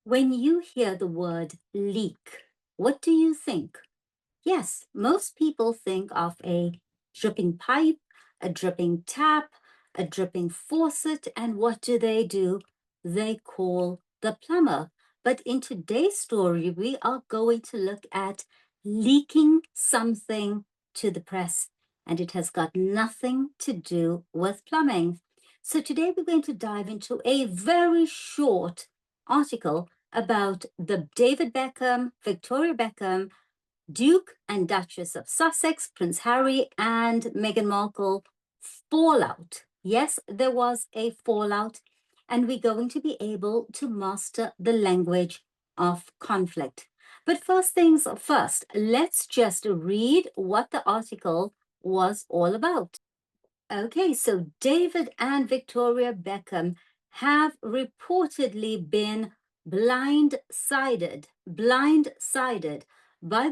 When you hear the word leak, what do you think? Yes, most people think of a dripping pipe, a dripping tap, a dripping faucet, and what do? They call the plumber. But in today's story, we are going to look at leaking something to the press, and it has got nothing to do with plumbing. So today we're going to dive into a very short article about the David Beckham, Victoria Beckham, Duke and Duchess of Sussex, Prince Harry and Meghan Markle fallout. Yes, there was a fallout, and we're going to be able to master the language of conflict. But first things first, let's just read what the article was all about. Okay, so David and Victoria Beckham have reportedly been blindsided by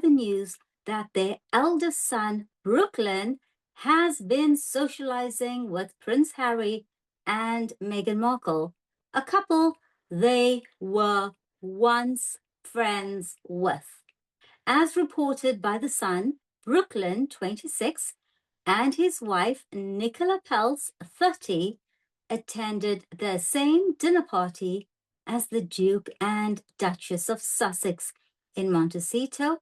the news that their eldest son, Brooklyn, has been socializing with Prince Harry and Meghan Markle, a couple they were once friends with. As reported by The Sun, Brooklyn, 26, and his wife, Nicola Peltz, 30, attended the same dinner party as the Duke and Duchess of Sussex in Montecito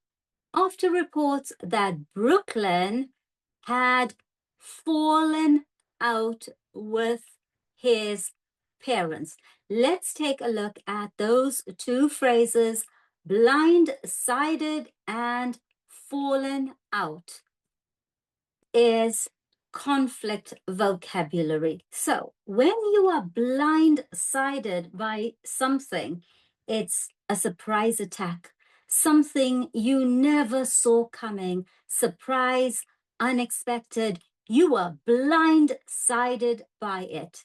after reports that Brooklyn had fallen out with his parents. Let's take a look at those two phrases, blindsided and fallen out, is conflict vocabulary. So when you are blindsided by something, it's a surprise attack, something you never saw coming, surprise, unexpected. You are blindsided by it.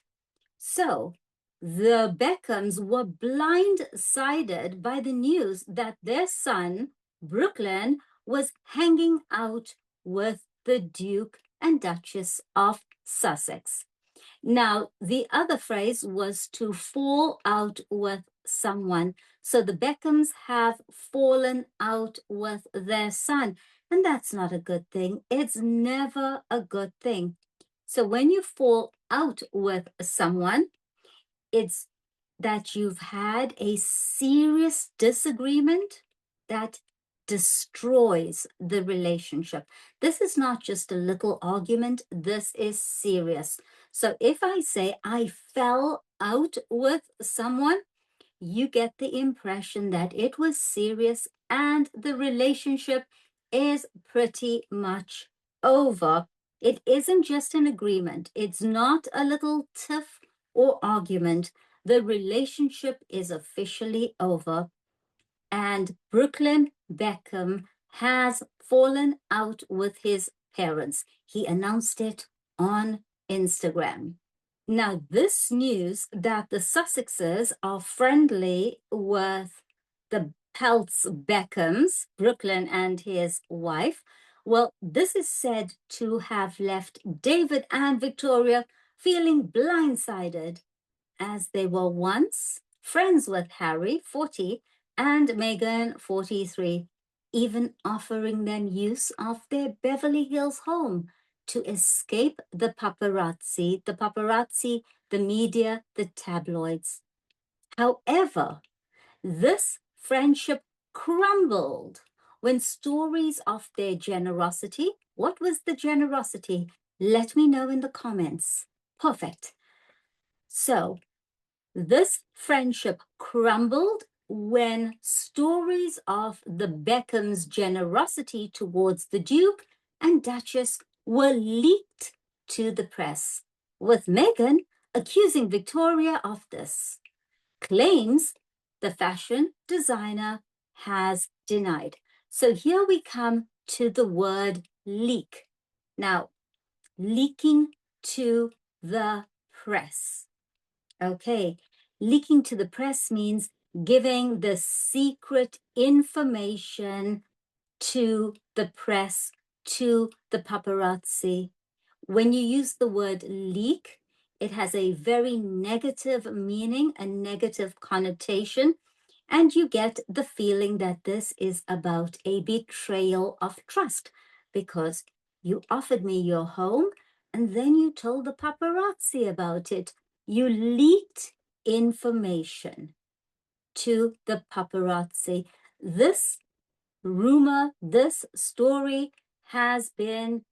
So the Beckhams were blindsided by the news that their son, Brooklyn, was hanging out with the Duke and Duchess of Sussex. Now, the other phrase was to fall out with someone. So the Beckhams have fallen out with their son, and that's not a good thing. It's never a good thing. So when you fall out with someone, it's that you've had a serious disagreement that destroys the relationship. This is not just a little argument, this is serious. So if I say I fell out with someone, you get the impression that it was serious and the relationship is pretty much over. It isn't just an agreement. It's not a little tiff or argument. The relationship is officially over. And Brooklyn Beckham has fallen out with his parents. He announced it on Instagram. Now, this news that the Sussexes are friendly with the Peltz Beckhams, Brooklyn and his wife, well, this is said to have left David and Victoria feeling blindsided, as they were once friends with Harry, 40, and Meghan, 43, even offering them use of their Beverly Hills home to escape the paparazzi, the media, the tabloids. However, this friendship crumbled when stories of their generosity, what was the generosity? Let me know in the comments. Perfect. So this friendship crumbled when stories of the Beckhams' generosity towards the Duke and Duchess were leaked to the press, with Meghan accusing Victoria of this. Claims the fashion designer has denied. So here we come to the word leak. Now, leaking to the press. Okay, leaking to the press means giving the secret information to the press, to the paparazzi. When you use the word leak, it has a very negative meaning, a negative connotation. And you get the feeling that this is about a betrayal of trust because you offered me your home and then you told the paparazzi about it. You leaked information to the paparazzi. This rumor, this story has been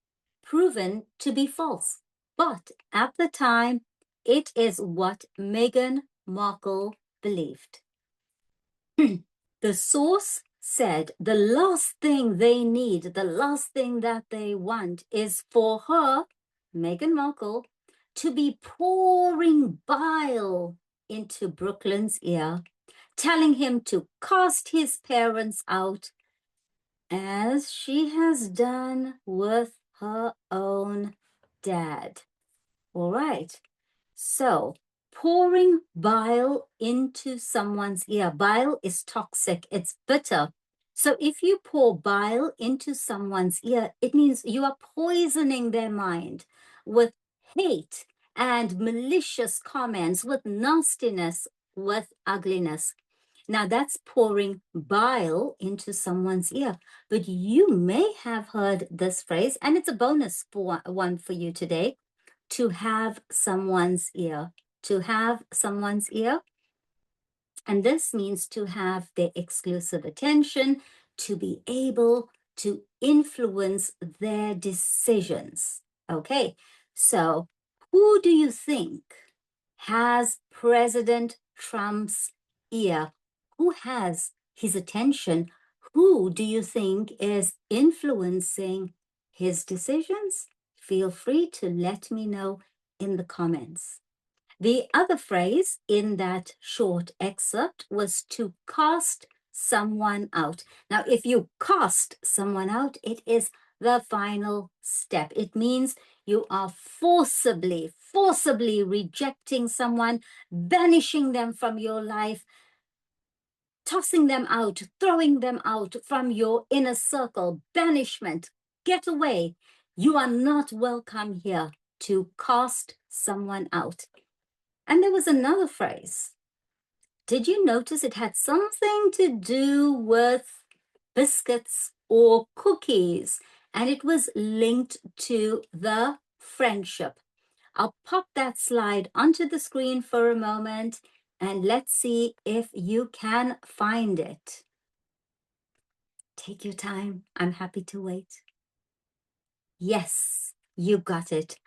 proven to be false. But at the time, it is what Meghan Markle believed. The source said the last thing they need, the last thing that they want is for her, Meghan Markle, to be pouring bile into Brooklyn's ear, telling him to cast his parents out, as she has done with her own dad. All right. So, pouring bile into someone's ear. Bile is toxic. It's bitter. So if you pour bile into someone's ear, it means you are poisoning their mind with hate and malicious comments, with nastiness, with ugliness. Now that's pouring bile into someone's ear. But you may have heard this phrase, and it's a bonus for one for you today, to have someone's ear. To have someone's ear. And this means to have their exclusive attention, to be able to influence their decisions. Okay, so who do you think has President Trump's ear? Who has his attention? Who do you think is influencing his decisions? Feel free to let me know in the comments. The other phrase in that short excerpt was to cast someone out. Now, if you cast someone out, it is the final step. It means you are forcibly rejecting someone, banishing them from your life, tossing them out, throwing them out from your inner circle, banishment, get away. You are not welcome here. To cast someone out. And there was another phrase. Did you notice it had something to do with biscuits or cookies? And it was linked to the friendship. I'll pop that slide onto the screen for a moment and let's see if you can find it. Take your time. I'm happy to wait. Yes, you got it.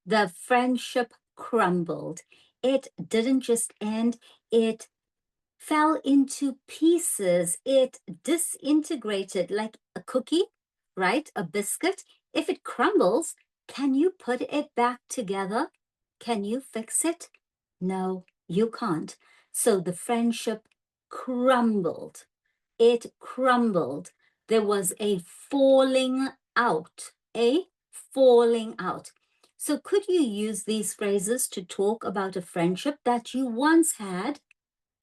The friendship crumbled. It didn't just end, it fell into pieces. It disintegrated like a cookie, right? A biscuit. If it crumbles, can you put it back together? Can you fix it? No, you can't. So the friendship crumbled. It crumbled. There was a falling out, a falling out. So could you use these phrases to talk about a friendship that you once had,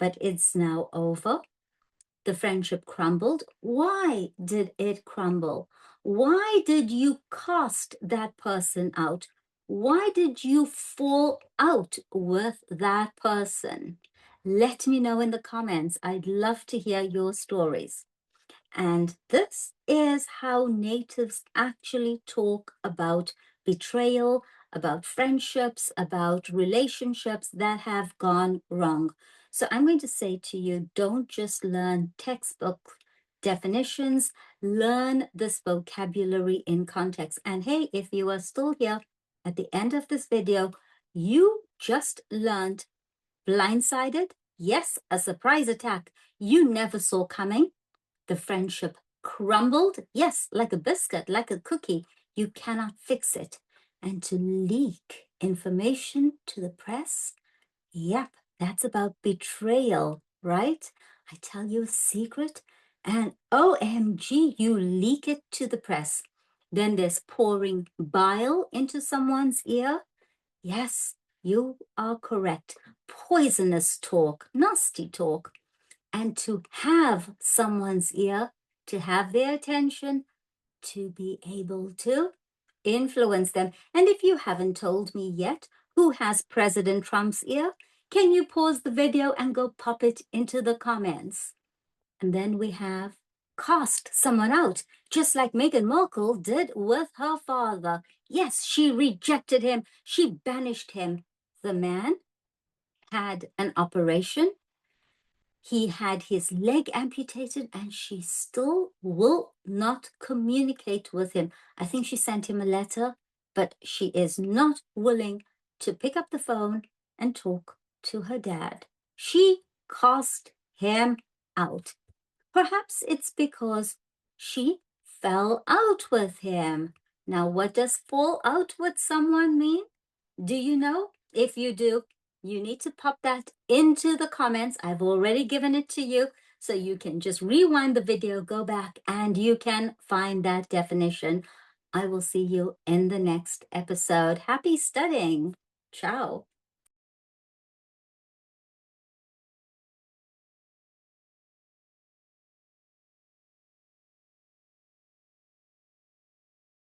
but it's now over? The friendship crumbled. Why did it crumble? Why did you cast that person out? Why did you fall out with that person? Let me know in the comments. I'd love to hear your stories. And this is how natives actually talk about betrayal, about friendships, about relationships that have gone wrong. So I'm going to say to you, don't just learn textbook definitions, learn this vocabulary in context. And hey, if you are still here at the end of this video, you just learned blindsided. Yes, a surprise attack you never saw coming. The friendship crumbled. Yes, like a biscuit, like a cookie. You cannot fix it. And to leak information to the press, yep, that's about betrayal, right? I tell you a secret, and OMG, you leak it to the press. Then there's pouring bile into someone's ear. Yes, you are correct. Poisonous talk, nasty talk. And to have someone's ear, to have their attention, to be able to influence them. And if you haven't told me yet who has President Trump's ear, can you pause the video and go pop it into the comments? And then we have cast someone out, just like Meghan Markle did with her father. Yes, she rejected him. She banished him. The man had an operation. He had his leg amputated, and she still will not communicate with him. I think she sent him a letter, but she is not willing to pick up the phone and talk to her dad. She cast him out. Perhaps it's because she fell out with him. Now, what does fall out with someone mean? Do you know? If you do, you need to pop that into the comments. I've already given it to you, so you can just rewind the video, go back, and you can find that definition. I will see you in the next episode. Happy studying. Ciao.